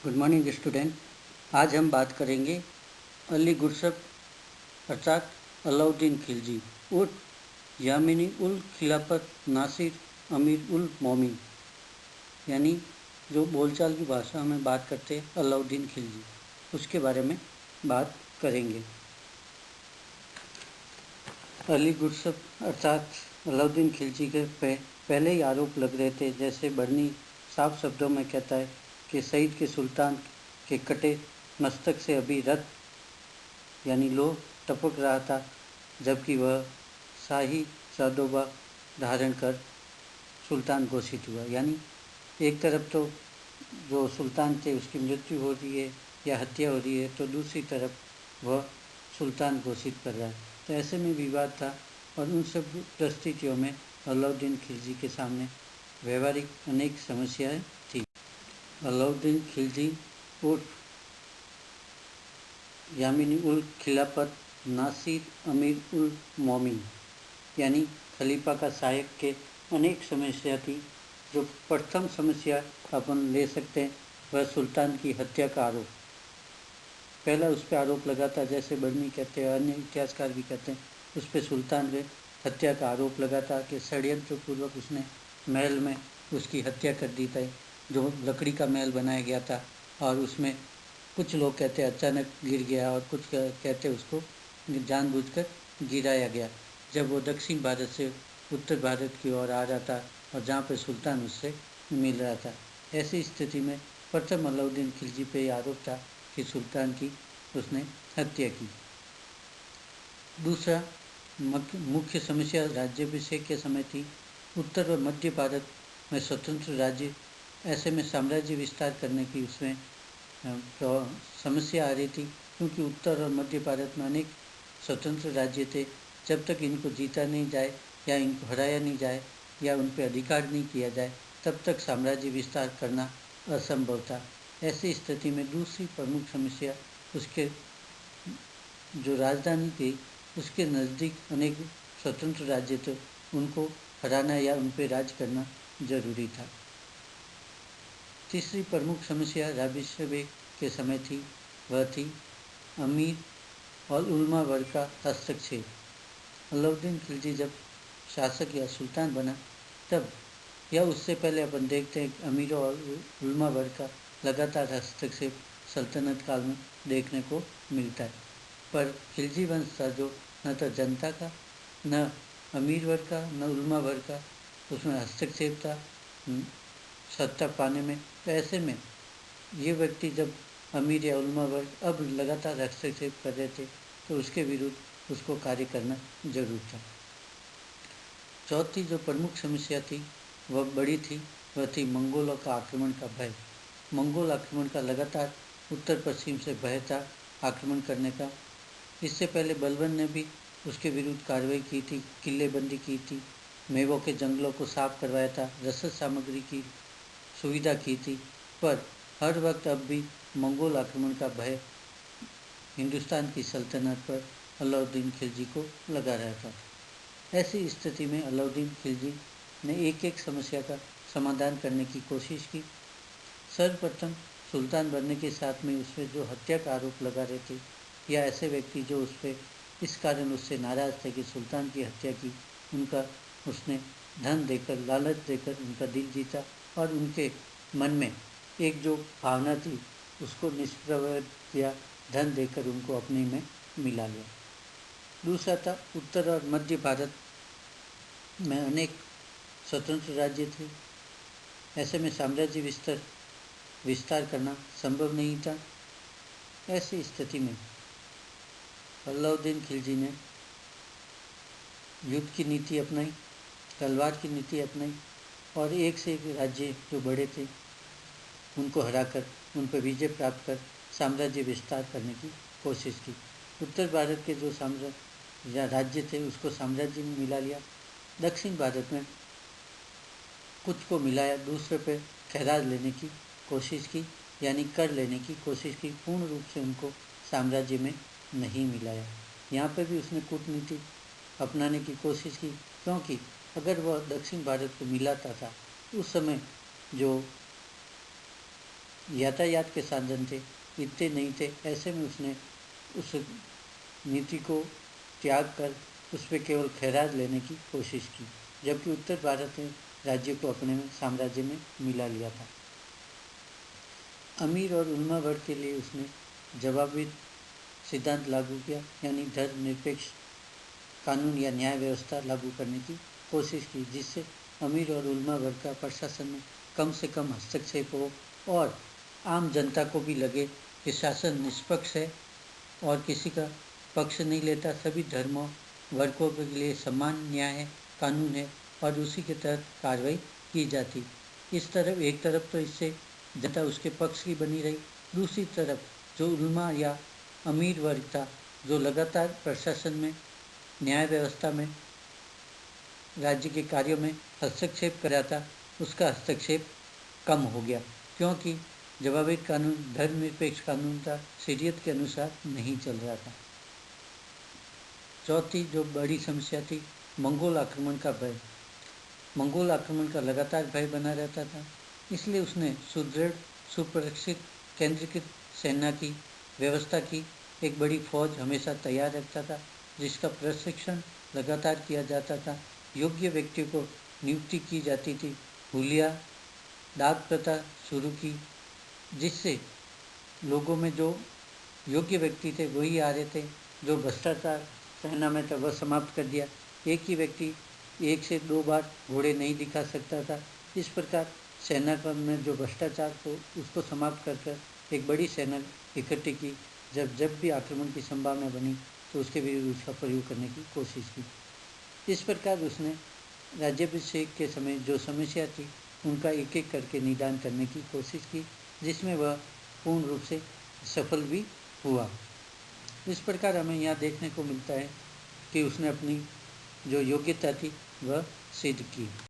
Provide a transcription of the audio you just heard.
Good morning student. आज हम बात करेंगे अली गुरसब अर्थात अलाउद्दीन खिलजी उर्फ यामिनी उल खिलाफत नासिर अमीर उल मोमिन, यानी जो बोलचाल की भाषा में बात करते हैं अलाउद्दीन खिलजी, उसके बारे में बात करेंगे। अली गुरसब अर्थात अलाउद्दीन खिलजी के पहले ही आरोप लग रहे थे। जैसे बर्नी साफ शब्दों में कहता है कि सईद के सुल्तान के कटे मस्तक से अभी रक्त यानी लोह टपक रहा था, जबकि वह शाही सादोबा धारण कर सुल्तान घोषित हुआ। यानी एक तरफ तो जो सुल्तान थे उसकी मृत्यु हो रही है या हत्या हो रही है, तो दूसरी तरफ वह सुल्तान घोषित कर रहा है। तो ऐसे में विवाद था और उन सब परिस्थितियों में अलाउद्दीन खिलजी के सामने व्यवहारिक अनेक समस्याएं थी। अलाउद्दीन खिलजी उर्फ यामिनी उल खिलाफत नासिर अमीर उल मोमिन, यानी खलीफा का सहायक के अनेक समस्या थी। जो प्रथम समस्या अपन ले सकते हैं वह सुल्तान की हत्या का आरोप। पहला उस पर आरोप लगा था, जैसे बर्नी कहते हैं, अन्य इतिहासकार भी कहते हैं, उस पर सुल्तान पे हत्या का आरोप लगा था कि षड्यंत्र पूर्वक उसने महल में उसकी हत्या कर दी थी, जो लकड़ी का महल बनाया गया था। और उसमें कुछ लोग कहते हैं अचानक गिर गया और कुछ कहते उसको जानबूझकर गिराया गया, जब वो दक्षिण भारत से उत्तर भारत की ओर आ रहा था और जहाँ पे सुल्तान उससे मिल रहा था। ऐसी स्थिति में प्रथम अलाउद्दीन खिलजी पे यह आरोप था कि सुल्तान की उसने हत्या की। दूसरा मुख्य समस्या राज्याभिषेक के समय थी। उत्तर व मध्य भारत में स्वतंत्र राज्य, ऐसे में साम्राज्य विस्तार करने की उसमें समस्या आ रही थी, क्योंकि उत्तर और मध्य भारत में अनेक स्वतंत्र राज्य थे। जब तक इनको जीता नहीं जाए या इनको हराया नहीं जाए या उन पर अधिकार नहीं किया जाए, तब तक साम्राज्य विस्तार करना असंभव था। ऐसी स्थिति में दूसरी प्रमुख समस्या उसके जो राजधानी थी उसके नज़दीक अनेक स्वतंत्र राज्य थे, उनको हराना या उन पर राज करना जरूरी था। तीसरी प्रमुख समस्या राज्याभिषेक के समय थी, वह थी अमीर और उलमा वर्ग का हस्तक्षेप। अलाउद्दीन खिलजी जब शासक या सुल्तान बना तब या उससे पहले अपन देखते हैं अमीरों और उलमा वर्ग का लगातार हस्तक्षेप सल्तनत काल में देखने को मिलता है। पर खिलजी वंश था जो न तो जनता का, न अमीर वर्ग का, न उलमा वर्ग का उसमें हस्तक्षेप था सत्ता पाने में। तो ऐसे में ये व्यक्ति जब अमीर या उलमा वर्ग अब लगातार हस्तक्षेप कर रहे थे, तो उसके विरुद्ध उसको कार्य करना जरूर था। चौथी जो प्रमुख समस्या थी वह बड़ी थी, वह थी मंगोलों का आक्रमण का भय। मंगोल आक्रमण का लगातार उत्तर पश्चिम से भय था आक्रमण करने का। इससे पहले बलबन ने भी उसके विरुद्ध कार्रवाई की थी, किलेबंदी की थी, मेवों के जंगलों को साफ करवाया था, रसद सामग्री की सुविधा की थी। पर हर वक्त अब भी मंगोल आक्रमण का भय हिंदुस्तान की सल्तनत पर अलाउद्दीन खिलजी को लगा रहता था। ऐसी स्थिति में अलाउद्दीन खिलजी ने एक एक समस्या का समाधान करने की कोशिश की। सर्वप्रथम सुल्तान बनने के साथ में उस पर जो हत्या का आरोप लगा रहे थे या ऐसे व्यक्ति जो उस पर इस कारण उससे नाराज़ थे कि सुल्तान की हत्या की, उनका उसने धन देकर, लालच देकर उनका दिल जीता और उनके मन में एक जो भावना थी उसको निष्प्रभ किया, धन देकर उनको अपने में मिला लिया। दूसरा था उत्तर और मध्य भारत में अनेक स्वतंत्र राज्य थे। ऐसे में साम्राज्य विस्तार करना संभव नहीं था। ऐसी स्थिति में अलाउद्दीन खिलजी ने युद्ध की नीति अपनाई, तलवार की नीति अपनाई और एक से एक राज्य जो बड़े थे उनको हराकर उन पर विजय प्राप्त कर साम्राज्य विस्तार करने की कोशिश की। उत्तर भारत के जो राज्य थे उसको साम्राज्य में मिला लिया, दक्षिण भारत में कुछ को मिलाया, दूसरे पे खैराज लेने की कोशिश की, यानी कर लेने की कोशिश की, पूर्ण रूप से उनको साम्राज्य में नहीं मिलाया। यहाँ पे भी उसने कूटनीति अपनाने की कोशिश की, क्योंकि अगर वह दक्षिण भारत को मिलाता था उस समय जो यातायात के साधन थे इतने नहीं थे। ऐसे में उसने उस नीति को त्याग कर उस पर केवल खैराज लेने की कोशिश की, जबकि उत्तर भारत ने राज्य को अपने में साम्राज्य में मिला लिया था। अमीर और उल्मा वर्ग के लिए उसने जवाबी सिद्धांत लागू किया, यानी धर्मनिरपेक्ष कानून या न्याय व्यवस्था लागू करने की कोशिश की, जिससे अमीर और उल्मा वर्ग का प्रशासन में कम से कम हस्तक्षेप हो और आम जनता को भी लगे कि शासन निष्पक्ष है और किसी का पक्ष नहीं लेता, सभी धर्मों वर्गों के लिए समान न्याय है, कानून है और उसी के तहत कार्रवाई की जाती। इस तरफ एक तरफ तो इससे जनता उसके पक्ष की बनी रही, दूसरी तरफ जो उल्मा या अमीर वर्ग था, जो लगातार प्रशासन में, न्याय व्यवस्था में, राज्य के कार्यों में हस्तक्षेप कर रहा था, उसका हस्तक्षेप कम हो गया, क्योंकि जवाबी कानून धर्मनिरपेक्ष कानून था, शरीयत के अनुसार नहीं चल रहा था। चौथी जो बड़ी समस्या थी, मंगोल आक्रमण का भय। मंगोल आक्रमण का लगातार भय बना रहता था, इसलिए उसने सुदृढ़, सुप्रशिक्षित, केंद्रीकृत सेना की व्यवस्था की। एक बड़ी फौज हमेशा तैयार रखता था, जिसका प्रशिक्षण लगातार किया जाता था। योग्य व्यक्तियों को नियुक्ति की जाती थी। हुलिया डाक प्रथा शुरू की, जिससे लोगों में जो योग्य व्यक्ति थे वही आ रहे थे, जो भ्रष्टाचार सेना में था वह समाप्त कर दिया। एक ही व्यक्ति 1 से 2 बार घोड़े नहीं दिखा सकता था। इस प्रकार सेना में जो भ्रष्टाचार को उसको समाप्त कर एक बड़ी सेना इकट्ठी की। जब भी आक्रमण की संभावना बनी तो उसके विरुद्ध उसका प्रयोग करने की कोशिश की। इस प्रकार उसने राज्याभिषेक के समय जो समस्या थी उनका एक एक करके निदान करने की कोशिश की, जिसमें वह पूर्ण रूप से सफल भी हुआ। इस प्रकार हमें यहाँ देखने को मिलता है कि उसने अपनी जो योग्यता थी वह सिद्ध की।